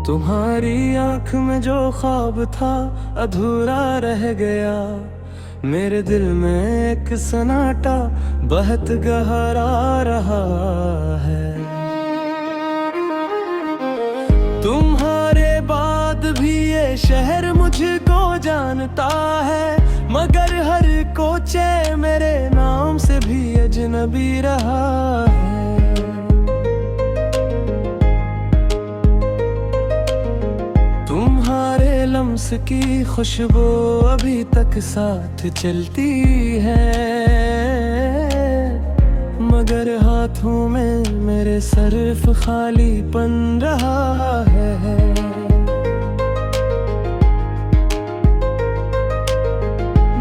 तुम्हारी आंख में जो ख्वाब था अधूरा रह गया। मेरे दिल में एक सन्नाटा बहुत गहरा रहा है। तुम्हारे बाद भी ये शहर मुझको जानता है, मगर हर कोचे मेरे नाम से भी अजनबी रहा है। तुम्हारे लम्स की खुशबू अभी तक साथ चलती है, मगर हाथों में मेरे सिर्फ खालीपन रहा है।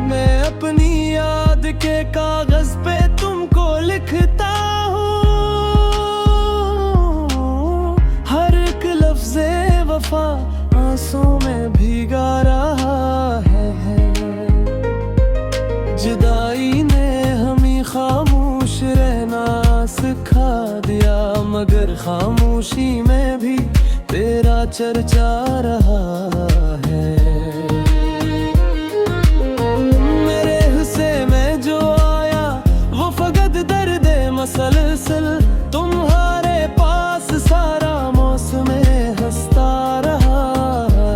मैं अपनी याद के कागज पे तुमको लिखता हूँ, हर एक लफ्ज़े वफा आंसू में भीगा रहा है। जुदाई ने हमें खामोश रहना सिखा दिया, मगर खामोशी में भी तेरा चर्चा रहा है। मेरे हिस्से में जो आया वो फकत दर्द मसलसल, तुम्हारे पास सारा मौसम हंसता रहा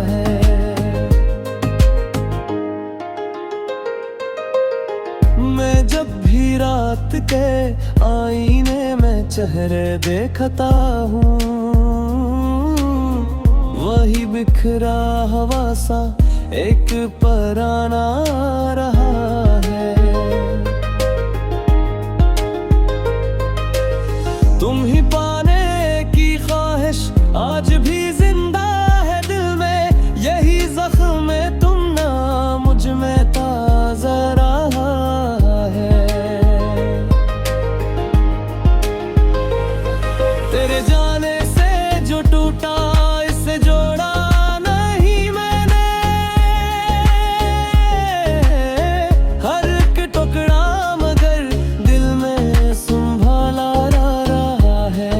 है। मैं जब भी रात के आईने में चेहरे देखता हूँ, वही बिखरा हवा सा एक पराना रहा है। तुम ही पाने की ख्वाहिश आज भी जिंदा है दिल में, यही जख्म में तुम ना मुझ में ताज़ा रहा है। तेरे जाने से जो टूटा इससे जोड़ा नहीं मैंने, हर एक टुकड़ा मगर दिल में संभाला रहा है।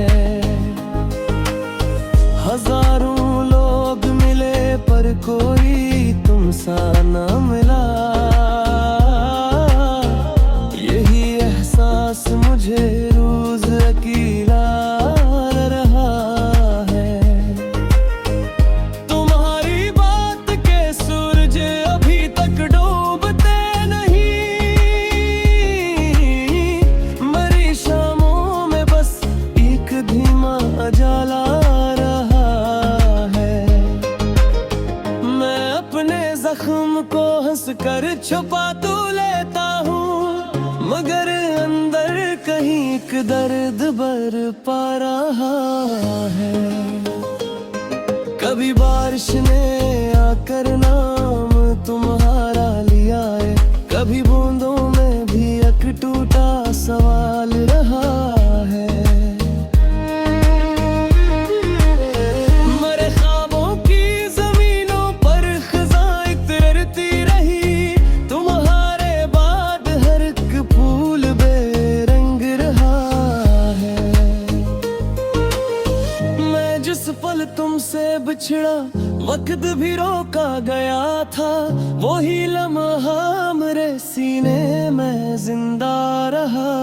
हजारों लोग मिले पर कोई तुमसा ना मिला, यही एहसास मुझे रोज अकेला रहा है। तुम्हारी बात के सूरज अभी तक डूबते नहीं, मरी शामों में बस एक धीमा उजाला रहा है। मैं अपने जख्म को हंस कर छुपा तो लेता हूँ, मगर अंदर कहीं एक दर्द बरपा रहा है। कभी बारिश ने आकर नाम तुम्हारा लिया है, कभी बूंदों में भी एक टूटा सवाल रहा है। मरे ख्वाबों की जमीनों पर खज़ां तैरती रही, तुम्हारे बाद हर एक फूल बेरंग रहा है। मैं जिस पल तुमसे बिछड़ा वक्त भी रोका गया था, वही लम्हा मेरे सीने में जिंदा रहा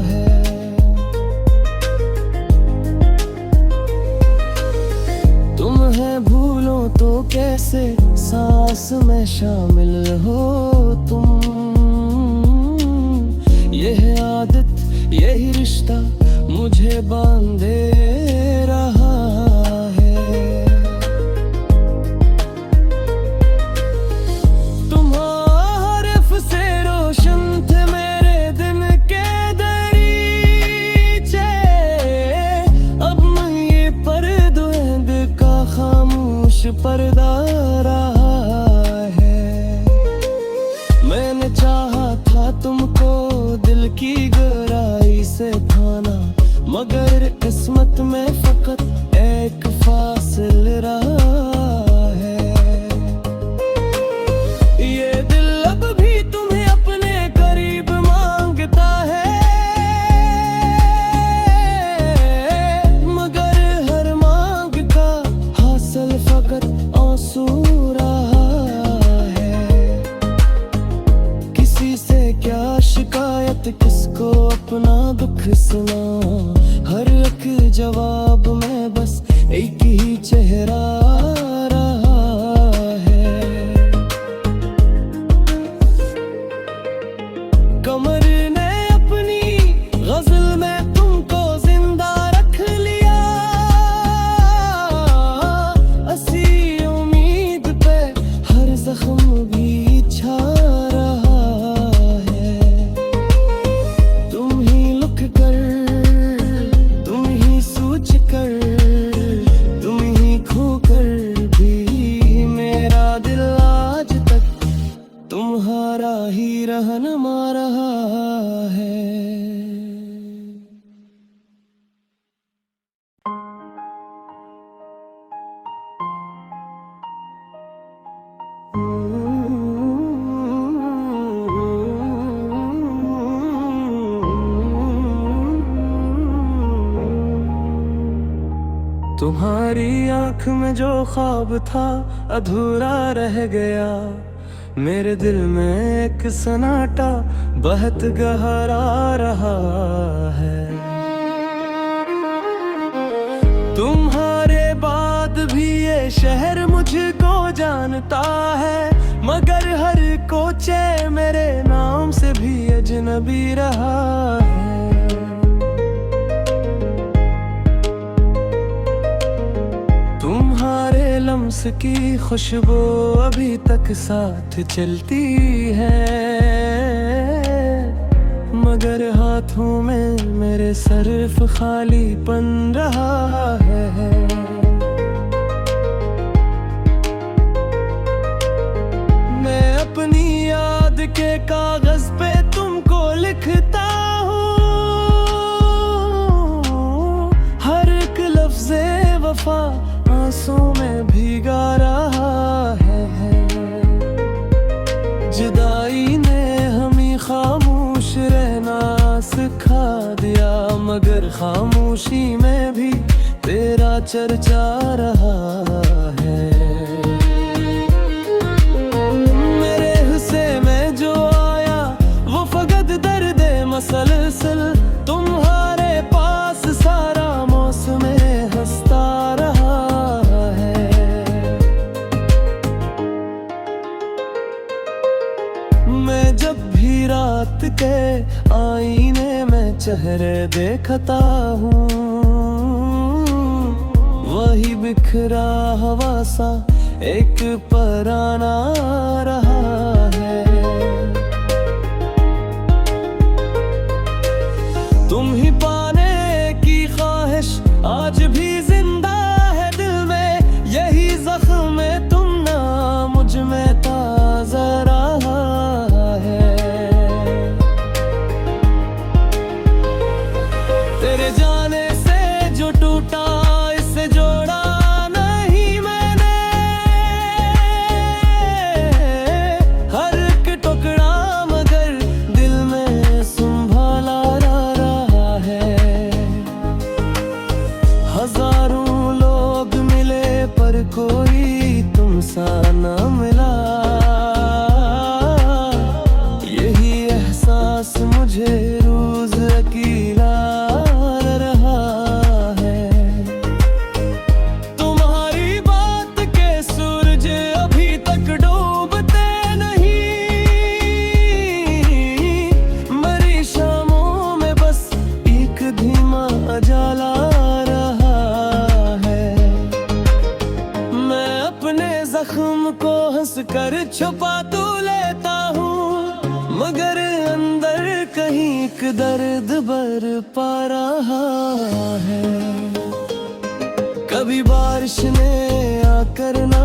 है। तुम है भूलो तो कैसे सांस में शामिल हो तुम, यह आदत यही रिश्ता मुझे बांधे रहा है। तुम्हारे से रोशन थे मेरे दिन के दरीचे, अब मैं ये पर्दों का खामोश पर्दा रहा है। मैंने चाहा था तुमको दिल की गहराई से पाना, मगर किस्मत में फकत एक फासिल रहा है। ये दिल अब भी तुम्हें अपने करीब मांगता है, मगर हर मांग का हासिल तुम्हारी आंख में जो ख्वाब था अधूरा रह गया, मेरे दिल में एक सन्नाटा बहुत गहरा रहा है। तुम्हारे बाद भी ये शहर मुझको जानता है, मगर हर कोचे मेरे नाम से भी अजनबी रहा है। तुम्हारे लम्स की खुशबू अभी तक साथ चलती है, मगर हाथों में मेरे सिर्फ खालीपन रहा है। मैं अपनी याद के कागज पे तुमको लिखता हूँ, हर एक लफ्ज़े वफा आंसू में भीगा रहा है। जुदाई ने हमें खामोश रहना सिखा दिया, मगर खामोशी में भी तेरा चर्चा रहा है। मेरे हिस्से में जो आया वो फकत दर्द मसलसल, तुम्हारे पास सारा मौसम हंसता रहा है। मैं जब भी रात के आईने में चेहरे देखता हूँ, वही बिखरा हवा सा एक पराना रहा है। तुम ही पाने की ख्वाहिश आज भी जिंदा है दिल में, यही जख्म तुम ना मुझ में ताज़ा रहा है। तेरे जाने से जो टूटा इससे जोड़ा नहीं मैंने, हर एक टुकड़ा मगर दिल में संभाला रहा है। हजारों लोग मिले पर कोई तुमसा ना मिला, यही एहसास मुझे रोज अकेला रहा है। तुम्हारी बात के सूरज अभी तक डूबते नहीं, मरी शामों में बस एक धीमा उजाला रहा है। मैं अपने जख्म को हंस कर छुपा तो लेता हूँ, मगर अंदर कहीं एक दर्द बरपा रहा है। कभी बारिश ने आकर ना